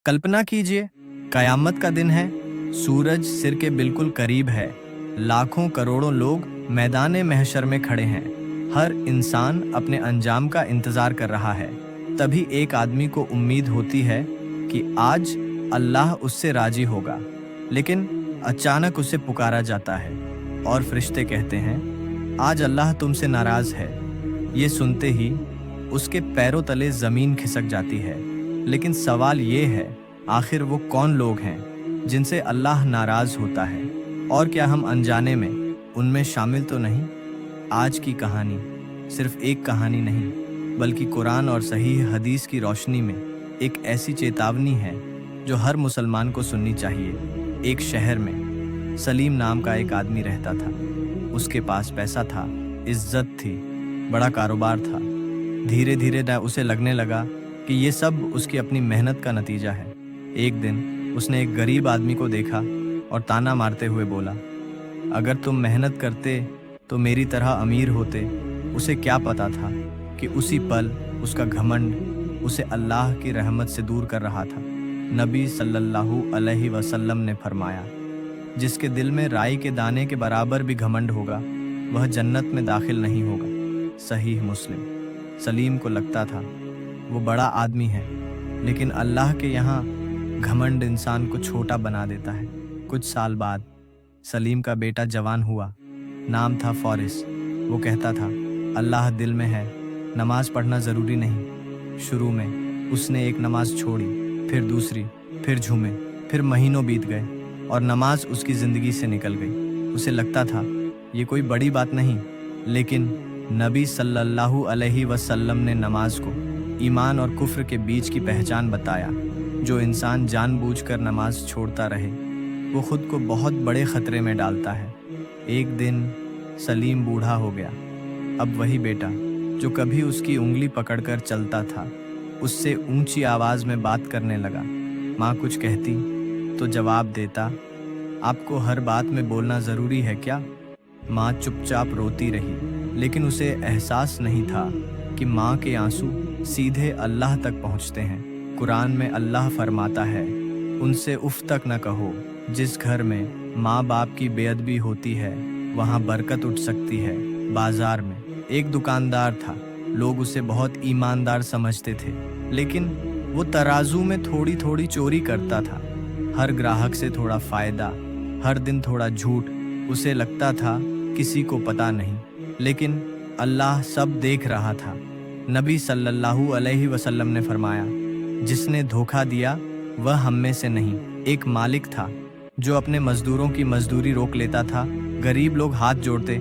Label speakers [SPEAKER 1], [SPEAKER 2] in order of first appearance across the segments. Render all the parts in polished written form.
[SPEAKER 1] कल्पना कीजिए, कयामत का दिन है, सूरज सिर के बिल्कुल करीब है, लाखों करोड़ों लोग मैदान महशर में खड़े हैं, हर इंसान अपने अंजाम का इंतजार कर रहा है। तभी एक आदमी को उम्मीद होती है कि आज अल्लाह उससे राजी होगा, लेकिन अचानक उसे पुकारा जाता है और फरिश्ते कहते हैं, आज अल्लाह तुमसे नाराज है। ये सुनते ही उसके पैरों तले जमीन खिसक जाती है। लेकिन सवाल ये है, आखिर वो कौन लोग हैं जिनसे अल्लाह नाराज होता है, और क्या हम अनजाने में उनमें शामिल तो नहीं? आज की कहानी सिर्फ एक कहानी नहीं, बल्कि कुरान और सहीह हदीस की रोशनी में एक ऐसी चेतावनी है जो हर मुसलमान को सुननी चाहिए। एक शहर में सलीम नाम का एक आदमी रहता था। उसके पास पैसा था, इज्जत थी, बड़ा कारोबार था। धीरे धीरे उसे लगने लगा कि ये सब उसकी अपनी मेहनत का नतीजा है। एक दिन उसने एक गरीब आदमी को देखा और ताना मारते हुए बोला, अगर तुम मेहनत करते तो मेरी तरह अमीर होते। उसे क्या पता था कि उसी पल उसका घमंड उसे अल्लाह की रहमत से दूर कर रहा था। नबी सल्लल्लाहु अलैहि वसल्लम ने फरमाया, जिसके दिल में राई के दाने के बराबर भी घमंड होगा, वह जन्नत में दाखिल नहीं होगा। सहीह मुस्लिम। सलीम को लगता था वो बड़ा आदमी है, लेकिन अल्लाह के यहाँ घमंड इंसान को छोटा बना देता है। कुछ साल बाद सलीम का बेटा जवान हुआ। नाम था फॉरिस। वो कहता था, अल्लाह दिल में है, नमाज पढ़ना ज़रूरी नहीं। शुरू में उसने एक नमाज छोड़ी, फिर दूसरी, फिर झूमे, फिर महीनों बीत गए और नमाज उसकी ज़िंदगी से निकल गई। उसे लगता था ये कोई बड़ी बात नहीं, लेकिन नबी सल्लल्लाहु अलैहि वसल्लम ने नमाज को ईमान और कुफ्र के बीच की पहचान बताया। जो इंसान जानबूझकर नमाज छोड़ता रहे, वो खुद को बहुत बड़े ख़तरे में डालता है। एक दिन सलीम बूढ़ा हो गया। अब वही बेटा जो कभी उसकी उंगली पकड़कर चलता था, उससे ऊंची आवाज़ में बात करने लगा। माँ कुछ कहती तो जवाब देता, आपको हर बात में बोलना ज़रूरी है क्या? माँ चुपचाप रोती रही, लेकिन उसे एहसास नहीं था कि माँ के आंसू सीधे अल्लाह तक पहुँचते हैं। कुरान में अल्लाह फरमाता है, उनसे उफ तक न कहो। जिस घर में माँ बाप की बेअदबी होती है, वहाँ बरकत उठ सकती है। बाजार में एक दुकानदार था। लोग उसे बहुत ईमानदार समझते थे, लेकिन वो तराजू में थोड़ी थोड़ी चोरी करता था। हर ग्राहक से थोड़ा फ़ायदा, हर दिन थोड़ा झूठ। उसे लगता था किसी को पता नहीं, लेकिन अल्लाह सब देख रहा था। नबी सल्लल्लाहु अलैहि वसल्लम ने फरमाया, जिसने धोखा दिया वह हम में से नहीं। एक मालिक था जो अपने मजदूरों की मजदूरी रोक लेता था। गरीब लोग हाथ जोड़ते,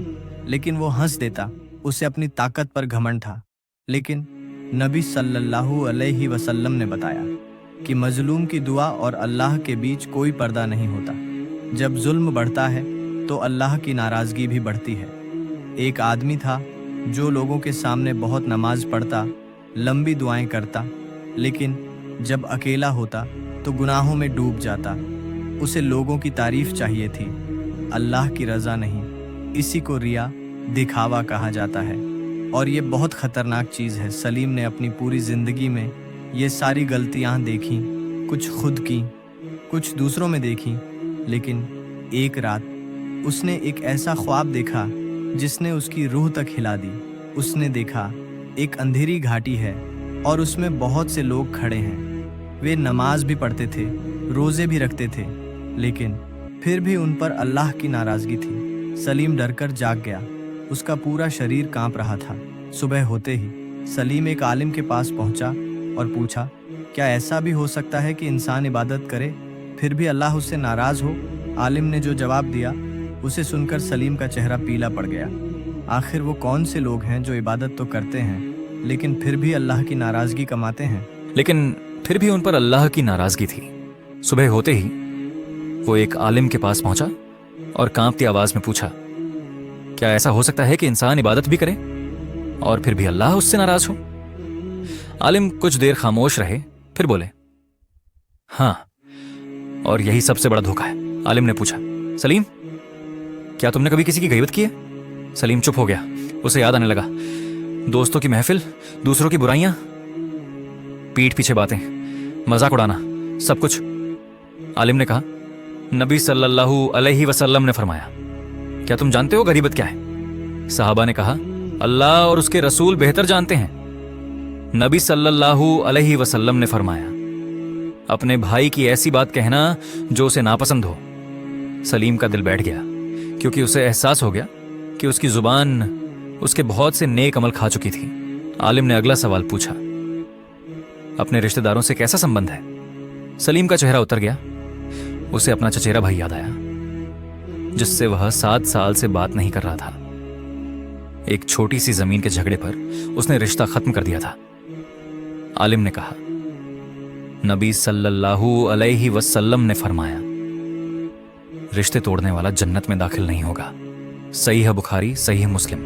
[SPEAKER 1] लेकिन वो हंस देता। उसे अपनी ताकत पर घमंड था। लेकिन नबी सल्लल्लाहु अलैहि वसल्लम ने बताया कि मजलूम की दुआ और अल्लाह के बीच कोई पर्दा नहीं होता। जब जुल्म बढ़ता है तो अल्लाह की नाराज़गी भी बढ़ती है। एक आदमी था जो लोगों के सामने बहुत नमाज पढ़ता, लंबी दुआएं करता, लेकिन जब अकेला होता तो गुनाहों में डूब जाता। उसे लोगों की तारीफ चाहिए थी, अल्लाह की रज़ा नहीं। इसी को रिया, दिखावा कहा जाता है, और ये बहुत ख़तरनाक चीज़ है। सलीम ने अपनी पूरी ज़िंदगी में ये सारी गलतियाँ देखी, कुछ खुद की, कुछ दूसरों में देखी। लेकिन एक रात उसने एक ऐसा ख्वाब देखा जिसने उसकी रूह तक हिला दी। उसने देखा एक अंधेरी घाटी है और उसमें बहुत से लोग खड़े हैं। वे नमाज भी पढ़ते थे, रोज़े भी रखते थे, लेकिन फिर भी उन पर अल्लाह की नाराज़गी थी। सलीम डरकर जाग गया। उसका पूरा शरीर कांप रहा था। सुबह होते ही सलीम एक आलिम के पास पहुंचा और पूछा, क्या ऐसा भी हो सकता है कि इंसान इबादत करे फिर भी अल्लाह उससे नाराज़ हो? आलिम ने जो जवाब दिया, उसे सुनकर सलीम का चेहरा पीला पड़ गया। आखिर वो कौन से लोग हैं जो इबादत तो करते हैं, लेकिन फिर भी अल्लाह की नाराज़गी कमाते हैं?
[SPEAKER 2] लेकिन फिर भी उन पर अल्लाह की नाराज़गी थी। सुबह होते ही वो एक आलिम के पास पहुंचा और कांपती आवाज़ में पूछा, क्या ऐसा हो सकता है कि इंसान इबादत भी करे और फिर भी अल्लाह उससे नाराज़ हो? आलिम कुछ देर खामोश रहे, फिर बोले, हाँ, और यही सबसे बड़ा धोखा है। आलिम ने पूछा, सलीम, क्या तुमने कभी किसी की गीबत की है? सलीम चुप हो गया। उसे याद आने लगा, दोस्तों की महफिल, दूसरों की बुराइयां, पीठ पीछे बातें, मजाक उड़ाना, सब कुछ। आलिम ने कहा, नबी सल्लल्लाहु अलैहि वसल्लम ने फरमाया। क्या तुम जानते हो गरीबत क्या है? सहाबा ने कहा, अल्लाह और उसके रसूल बेहतर जानते हैं। नबी सल्लल्लाहु अलैहि वसल्लम ने फरमाया, अपने भाई की ऐसी बात कहना जो उसे नापसंद हो। सलीम का दिल बैठ गया, क्योंकि उसे एहसास हो गया कि उसकी जुबान उसके बहुत से नेक अमल खा चुकी थी। आलिम ने अगला सवाल पूछा, अपने रिश्तेदारों से कैसा संबंध है? सलीम का चेहरा उतर गया। उसे अपना चचेरा भाई याद आया, जिससे वह 7 साल से बात नहीं कर रहा था। एक छोटी सी जमीन के झगड़े पर उसने रिश्ता खत्म कर दिया था। आलिम ने कहा, नबी सल्लल्लाहु अलैहि वसल्लम ने फरमाया, रिश्ते तोड़ने वाला जन्नत में दाखिल नहीं होगा। सही है बुखारी, सही है मुस्लिम।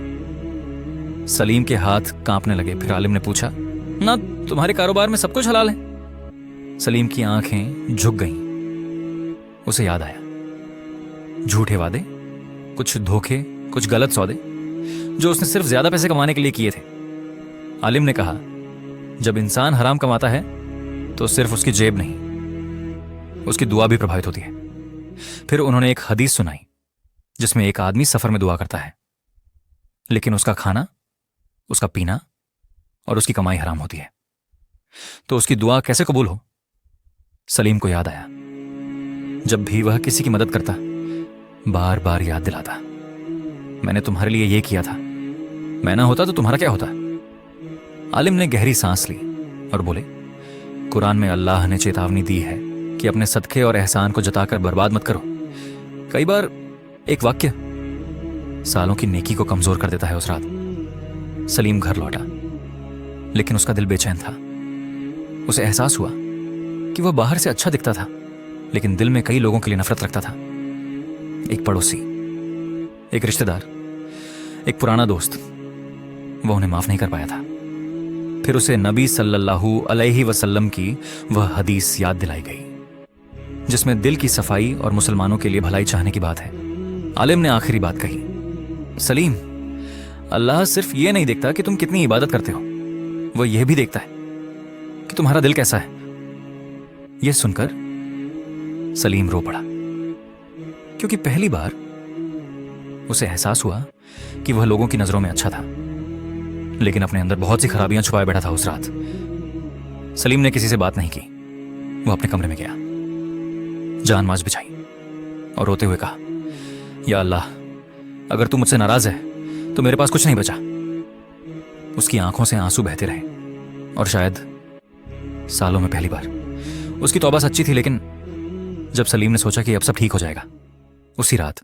[SPEAKER 2] सलीम के हाथ कांपने लगे। फिर आलिम ने पूछा, ना तुम्हारे कारोबार में सब कुछ हलाल है? सलीम की आंखें झुक गईं। उसे याद आया, झूठे वादे, कुछ धोखे, कुछ गलत सौदे जो उसने सिर्फ ज्यादा पैसे कमाने के लिए किए थे। आलिम ने कहा, जब इंसान हराम कमाता है तो सिर्फ उसकी जेब नहीं, उसकी दुआ भी प्रभावित होती है। फिर उन्होंने एक हदीस सुनाई जिसमें एक आदमी सफर में दुआ करता है, लेकिन उसका खाना, उसका पीना और उसकी कमाई हराम होती है, तो उसकी दुआ कैसे कबूल हो? सलीम को याद आया, जब भी वह किसी की मदद करता बार बार याद दिलाता, मैंने तुम्हारे लिए यह किया था, मैं ना होता तो तुम्हारा क्या होता? आलिम ने गहरी सांस ली और बोले, कुरान में अल्लाह ने चेतावनी दी है कि अपने सदके और एहसान को जताकर बर्बाद मत करो। कई बार एक वाक्य सालों की नेकी को कमजोर कर देता है। उस रात सलीम घर लौटा, लेकिन उसका दिल बेचैन था। उसे एहसास हुआ कि वह बाहर से अच्छा दिखता था, लेकिन दिल में कई लोगों के लिए नफरत रखता था। एक पड़ोसी, एक रिश्तेदार, एक पुराना दोस्त, वह उन्हें माफ नहीं कर पाया था। फिर उसे नबी सल्लल्लाहु अलैहि वसल्लम की वह हदीस याद दिलाई गई, जिसमें दिल की सफाई और मुसलमानों के लिए भलाई चाहने की बात है। आलिम ने आखिरी बात कही, सलीम, अल्लाह सिर्फ ये नहीं देखता कि तुम कितनी इबादत करते हो, वह यह भी देखता है कि तुम्हारा दिल कैसा है। यह सुनकर सलीम रो पड़ा, क्योंकि पहली बार उसे एहसास हुआ कि वह लोगों की नजरों में अच्छा था, लेकिन अपने अंदर बहुत सी खराबियां छुपाए बैठा था। उस रात सलीम ने किसी से बात नहीं की। वह अपने कमरे में गया, जान माज बिछाई और रोते हुए कहा, या अल्लाह, अगर तू मुझसे नाराज है तो मेरे पास कुछ नहीं बचा। उसकी आंखों से आंसू बहते रहे, और शायद सालों में पहली बार उसकी तौबा सच्ची थी। लेकिन जब सलीम ने सोचा कि अब सब ठीक हो जाएगा, उसी रात